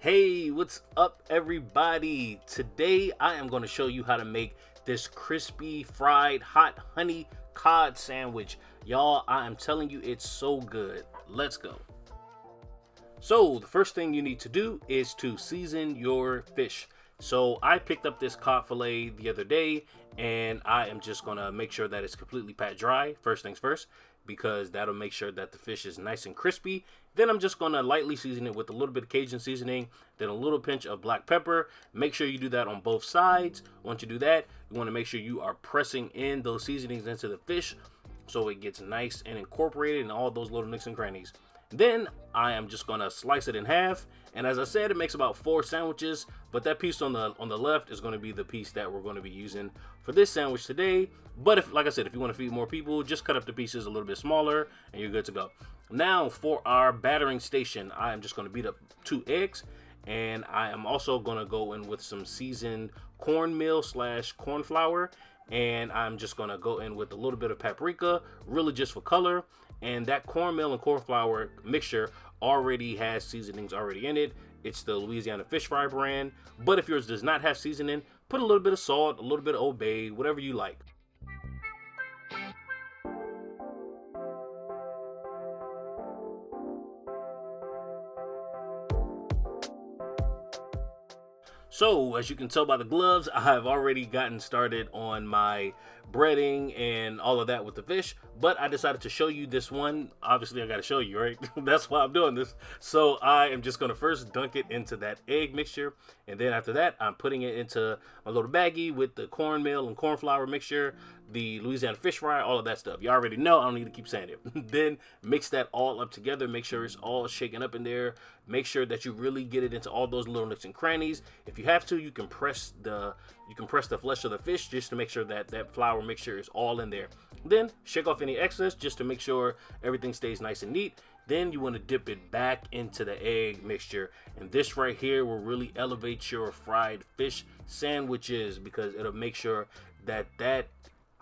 Hey, what's up everybody? Today I am going to show you how to make this crispy fried hot honey cod sandwich. Y'all, I am telling you, it's so good. Let's go. So the first thing you need to do is to season your fish. So I picked up this cod fillet the other day, and I am just gonna make sure that it's completely pat dry, first things first, because that'll make sure that the fish is nice and crispy. Then I'm just gonna lightly season it with a little bit of Cajun seasoning, then a little pinch of black pepper. Make sure you do that on both sides. Once you do that, you wanna make sure you are pressing in those seasonings into the fish so it gets nice and incorporated in all those little nooks and crannies. Then I am just gonna slice it in half, and as I said, it makes about 4 sandwiches, but that piece on the left is gonna be the piece that we're gonna be using for this sandwich today. But if, like I said, if you want to feed more people, just cut up the pieces a little bit smaller and you're good to go. Now for our battering station, I am just gonna beat up 2 eggs, and I am also gonna go in with some seasoned cornmeal / corn flour, and I'm just gonna go in with a little bit of paprika, really just for color. And that cornmeal and corn flour mixture already has seasonings already in it. It's the Louisiana Fish Fry brand, but if yours does not have seasoning, put a little bit of salt, a little bit of Old Bay, whatever you like. So, as you can tell by the gloves, I've already gotten started on my breading and all of that with the fish, but I decided to show you this one. Obviously, I got to show you, right? That's why I'm doing this. So, I am just going to first dunk it into that egg mixture, and then after that, I'm putting it into my little baggie with the cornmeal and corn flour mixture, the Louisiana Fish Fry, all of that stuff. You already know, I don't need to keep saying it. Then mix that all up together, make sure it's all shaken up in there. Make sure that you really get it into all those little nooks and crannies. If you have to, you can press the flesh of the fish just to make sure that that flour mixture is all in there. Then shake off any excess just to make sure everything stays nice and neat. Then you want to dip it back into the egg mixture, and this right here will really elevate your fried fish sandwiches because it'll make sure that that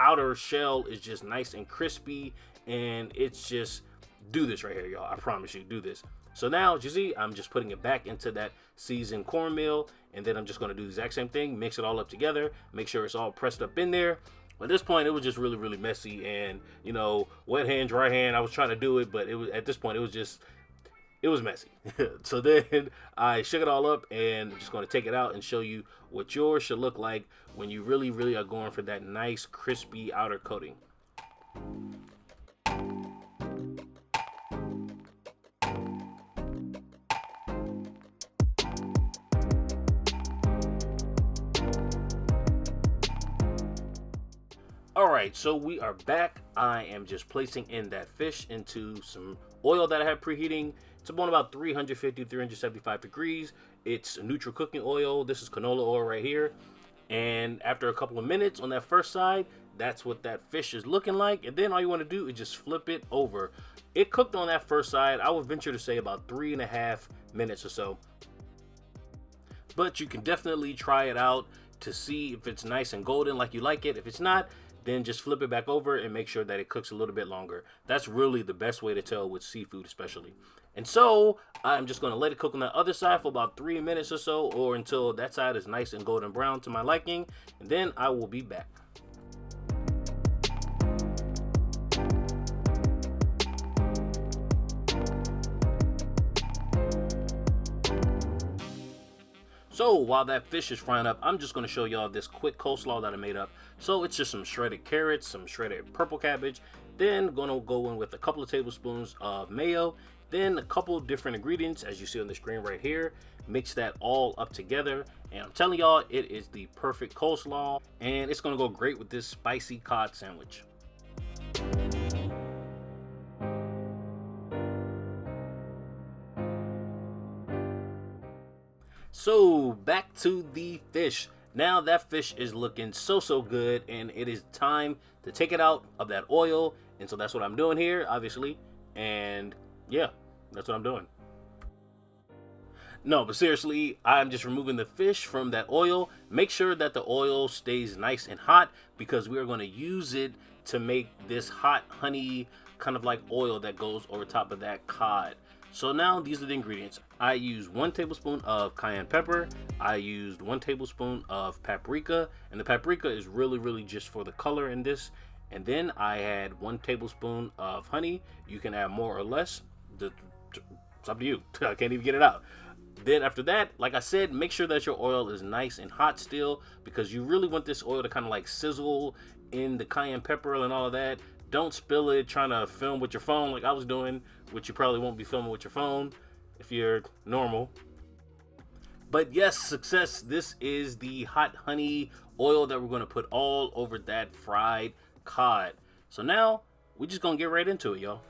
outer shell is just nice and crispy, and it's just, do this right here, y'all. I promise you, do this. So now, as you see, I'm just putting it back into that seasoned cornmeal, and then I'm just going to do the exact same thing, mix it all up together, make sure it's all pressed up in there. At this point, it was just really, really messy, and, you know, wet hand, dry hand, I was trying to do it, but it was, at this point, it was messy. So then I shook it all up, and I'm just going to take it out and show you what yours should look like when you really, really are going for that nice, crispy outer coating. Alright, so we are back. I am just placing in that fish into some oil that I have preheating. It's about 350, 375 degrees. It's neutral cooking oil. This is canola oil right here. And after a couple of minutes on that first side, that's what that fish is looking like. And then all you want to do is just flip it over. It cooked on that first side, I would venture to say about 3.5 minutes or so. But you can definitely try it out to see if it's nice and golden like you like it. If it's not, then just flip it back over and make sure that it cooks a little bit longer. That's really the best way to tell with seafood especially. And so I'm just going to let it cook on the other side for about 3 minutes or so, or until that side is nice and golden brown to my liking, and then I will be back. So while that fish is frying up, I'm just going to show y'all this quick coleslaw that I made up. So it's just some shredded carrots, some shredded purple cabbage, then going to go in with a couple of tablespoons of mayo, then a couple different ingredients as you see on the screen right here. Mix that all up together, and I'm telling y'all, it is the perfect coleslaw, and it's going to go great with this spicy cod sandwich. So back to the fish. Now that fish is looking so good, and it is time to take it out of that oil. And so that's what I'm doing here, obviously. And yeah, that's what I'm doing. No, but seriously, I'm just removing the fish from that oil. Make sure that the oil stays nice and hot because we are going to use it to make this hot honey kind of like oil that goes over top of that cod. So now these are the ingredients. I used 1 tablespoon of cayenne pepper. I used 1 tablespoon of paprika, and the paprika is really just for the color in this. And then I had 1 tablespoon of honey. You can add more or less. It's up to you. I can't even get it out. Then after that, like I said, make sure that your oil is nice and hot still, because you really want this oil to kind of like sizzle in the cayenne pepper and all of that. Don't spill it trying to film with your phone like I was doing, which you probably won't be filming with your phone if you're normal. But yes, success. This is the hot honey oil that we're going to put all over that fried cod. So now we're just going to get right into it, y'all.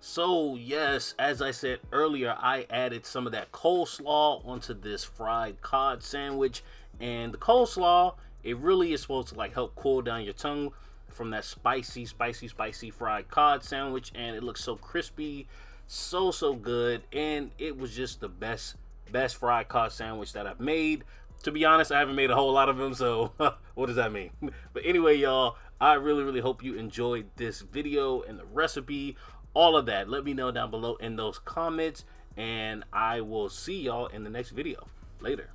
So yes, as I said earlier, I added some of that coleslaw onto this fried cod sandwich, and the coleslaw, it really is supposed to like help cool down your tongue from that spicy fried cod sandwich, and it looks so crispy, so good, and it was just the best fried cod sandwich that I've made. To be honest, I haven't made a whole lot of them, so what does that mean? But anyway, y'all, I really hope you enjoyed this video and the recipe, all of that. Let me know down below in those comments, and I will see y'all in the next video. Later.